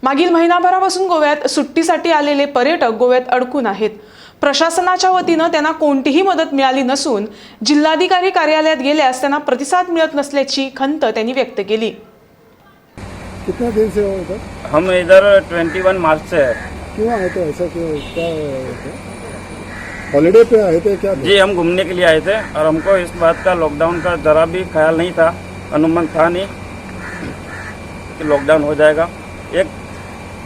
मागील महिनाभरापासून गोव्यात सुट्टीसाठी आलेले पर्यटक गोव्यात अडकून आहेत। प्रशासनाच्या वतीने त्यांना कोणतीही मदत मिळाली नसून जिल्हाधिकारी कार्यालयात गेल्यास त्यांना प्रतिसाद मिळत नसल्याची खंत त्यांनी व्यक्त केली। कितना दिन से हो इधर? हम इधर 21 मार्च से है। क्यों आए थे? ऐसा क्यों? क्या हॉलीडे पे आए थे क्या? जी, हम घूमने के लिए आए थे और हमको इस बात का लॉकडाउन का ज़रा भी ख्याल नहीं था, अनुमान था नहीं कि लॉकडाउन हो जाएगा।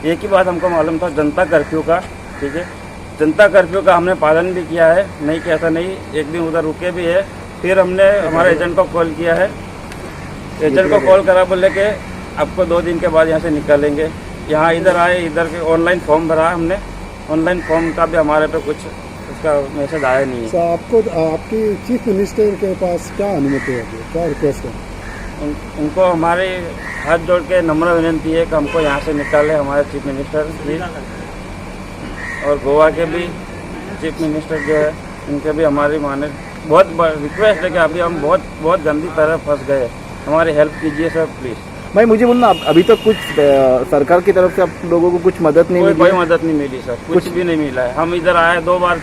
एक ही बात हमको मालूम था, जनता कर्फ्यू का। ठीक है, जनता कर्फ्यू का हमने पालन भी किया है, नहीं कि ऐसा नहीं। एक दिन उधर रुके भी है। फिर हमने हमारे एजेंट को कॉल किया है। एजेंट को कॉल करा, बोले कि आपको 2 दिन के बाद यहाँ से निकालेंगे। यहाँ इधर आए, इधर के ऑनलाइन फॉर्म भरा हमने। ऑनलाइन फॉर्म का भी हमारे पे कुछ उसका मैसेज आया नहीं है। तो आपको आपकी चीफ मिनिस्टर के पास क्या अनुमति है, क्या रिक्वेस्ट है? उनको हमारे हाथ जोड़ के नम्र विनती है कि हमको यहाँ से निकाले हमारे चीफ मिनिस्टर भी, और गोवा के भी चीफ मिनिस्टर जो है उनके भी हमारी माने बहुत रिक्वेस्ट है कि अभी हम बहुत गंदी तरह फंस गए, हमारी हेल्प कीजिए सर प्लीज़। भाई मुझे बोलना, अभी तक कुछ सरकार की तरफ से आप लोगों को कुछ मदद नहीं मिली? कोई मदद नहीं मिली सर, कुछ भी नहीं मिला है। हम इधर आए 2 बार,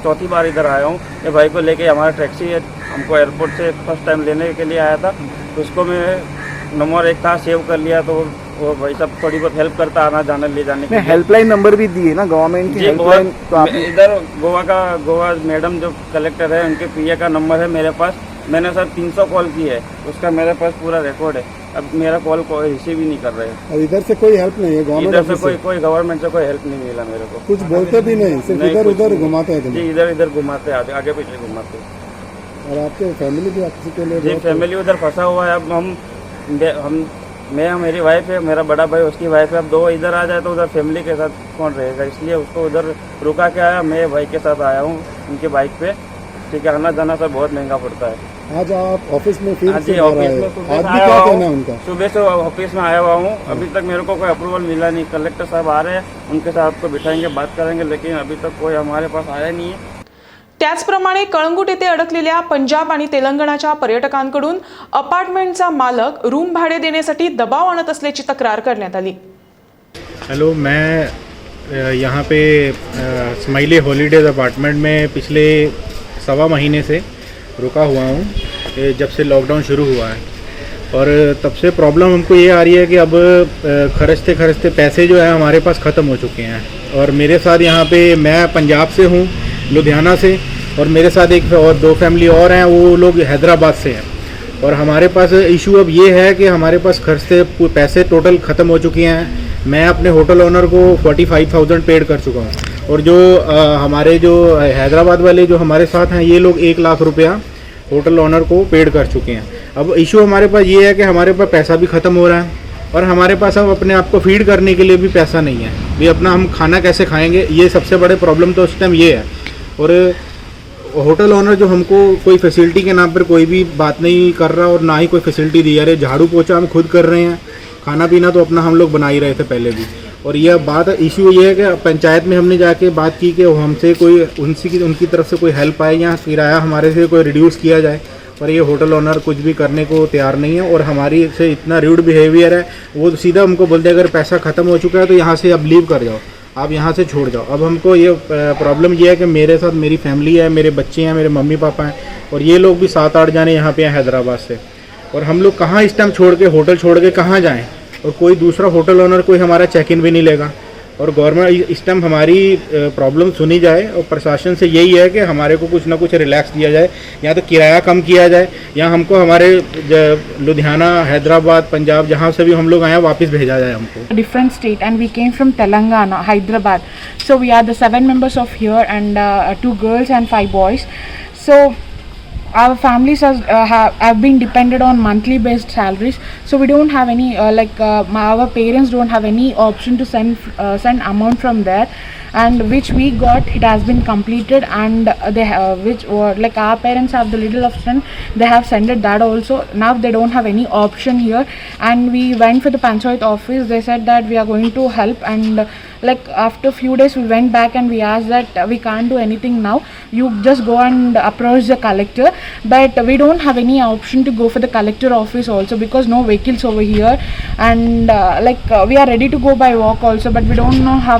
चौथी बार इधर आया हूँ। ये भाई को लेके हमारा टैक्सी है, हमको एयरपोर्ट से फर्स्ट टाइम लेने के लिए आया था, तो उसको मैं नंबर 1 था सेव कर लिया, तो वो भाई सब थोड़ी बहुत हेल्प करता, आना जाना ले जाने के लिए। हेल्पलाइन नंबर भी दिए ना गवर्नमेंट की हेल्पलाइन, तो आप इधर गोवा मैडम जो कलेक्टर है उनके पीए का नंबर है मेरे पास। मैंने सर 300 कॉल की है, उसका मेरे पास पूरा रिकॉर्ड है। अब मेरा कॉल कोई रिसीव ही नहीं कर रहे हैं। और इधर से कोई हेल्प नहीं है गवर्नमेंट? इधर से कोई गवर्नमेंट से कोई हेल्प नहीं मिला मेरे को। कुछ बोलते भी नहीं, सिर्फ इधर उधर घुमाते हैं? जी, इधर इधर घुमाते, आगे पीछे घुमाते। और आपके फैमिली भी आपसे के लिए? जी, फैमिली उधर फंसा हुआ है। अब मैं, मेरी वाइफ है, मेरा बड़ा भाई, उसकी वाइफ है। अब 2 इधर आ जाए तो उधर फैमिली के साथ कौन रहेगा, इसलिए उसको उधर रुका के आया। मैं भाई के साथ आया हूँ उनके बाइक पे। ठीक है, आना जाना सर बहुत महंगा पड़ता है। आज आप ऑफिस में फिर जी, से ऑफिस आए, में आज सुबह भी आया क्या हुआ कहना है हूँ। उनका? सुबह से ऑफिस में आया हुआ हूँ, अभी तक मेरे को कोई अप्रूवल मिला नहीं। कलेक्टर साहब आ रहे हैं, उनके साथ आपको बिठाएंगे, बात करेंगे, लेकिन अभी तक कोई हमारे पास आया नहीं है। त्याचप्रमाणे कळंगूट येथे अडकलेल्या पंजाब आणि तेलंगणाच्या पर्यटकांकडून अपार्टमेंटचा मालक रूम भाडे देण्यासाठी दबाव आणत असल्याची तक्रार करण्यात आली। हेलो, मैं यहाँ पे स्माइली हॉलीडेज़ अपार्टमेंट में पिछले 1.25 महीने से रुका हुआ हूँ, जब से लॉकडाउन शुरू हुआ है। और तब से प्रॉब्लम हमको ये आ रही है कि अब खर्चते खर्चते पैसे जो है हमारे पास ख़त्म हो चुके हैं। और मेरे साथ यहाँ पे, मैं पंजाब से हूँ, लुधियाना से, और मेरे साथ एक और 2 फैमिली और हैं, वो लोग हैदराबाद से हैं। और हमारे पास इशू अब ये है कि हमारे पास खर्च से पैसे टोटल ख़त्म हो चुके हैं। मैं अपने होटल ओनर को 45,000 पेड कर चुका हूँ, और जो हमारे जो हैदराबाद वाले जो हमारे साथ हैं, ये लोग 1 लाख रुपया होटल ओनर को पेड कर चुके हैं। अब इशू हमारे पास ये है कि हमारे पास पैसा भी ख़त्म हो रहा है, और हमारे पास अब अपने आप को फीड करने के लिए भी पैसा नहीं है। भी अपना हम खाना कैसे खाएंगे, ये सबसे बड़े प्रॉब्लम तो उस टाइम ये है। और होटल ओनर जो हमको कोई फैसिलिटी के नाम पर कोई भी बात नहीं कर रहा, और ना ही कोई फैसिलिटी दी जा रही। झाड़ू पोछा हम खुद कर रहे हैं, खाना पीना तो अपना हम लोग बना ही रहे थे पहले भी। और यह बात इशू ये है कि पंचायत में हमने जाके बात की कि हमसे कोई उनकी तरफ से कोई हेल्प आए, या किराया हमारे से कोई रिड्यूस किया जाए। पर ये होटल ओनर कुछ भी करने को तैयार नहीं है, और हमारी से इतना रूड बिहेवियर है। वो सीधा हमको बोलते हैं अगर पैसा ख़त्म हो चुका है तो यहाँ से अब लीव कर जाओ, आप यहाँ से छोड़ जाओ। अब हमको ये प्रॉब्लम ये है कि मेरे साथ मेरी फैमिली है, मेरे बच्चे हैं, मेरे मम्मी पापा हैं, और ये लोग भी 7-8 जाने यहाँ पे हैं हैदराबाद से। और हम लोग कहाँ इस टाइम छोड़ के, होटल छोड़ के कहाँ जाएँ? और कोई दूसरा होटल ओनर कोई हमारा चेक इन भी नहीं लेगा। और गवर्नमेंट इस टाइम हमारी प्रॉब्लम सुनी जाए, और प्रशासन से यही है कि हमारे को कुछ ना कुछ रिलैक्स दिया जाए, या तो किराया कम किया जाए, या हमको हमारे लुधियाना, हैदराबाद, पंजाब, जहाँ से भी हम लोग आए वापस भेजा जाए हमको। Different state, and we came from Telangana, Hyderabad. So we are the 7 members of here, and 2 girls and 5 boys. So our families have been dependent on monthly based salaries, so we don't have any our parents don't have any option to send amount from there. and which we got, it has been completed, and which were like our parents have the little of strength, they have sent it that also. Now they don't have any option here, and we went for the panchayat office. They said that we are going to help, and like after few days we went back and we asked that we can't do anything now, you just go and approach the collector. But we don't have any option to go for the collector office also, because no vehicles over here, and we are ready to go by walk also, but we don't know how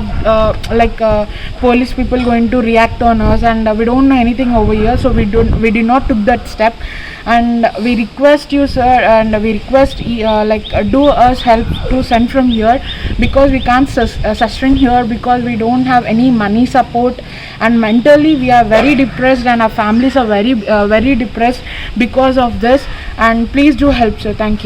police people going to react on us, and we don't know anything over here, so we did not took that step. And we request you, sir, and we request do us help to send from here, because we can't sustain here, because we don't have any money support, and mentally we are very depressed, and our families are very depressed because of this. And please do help, sir. Thank you.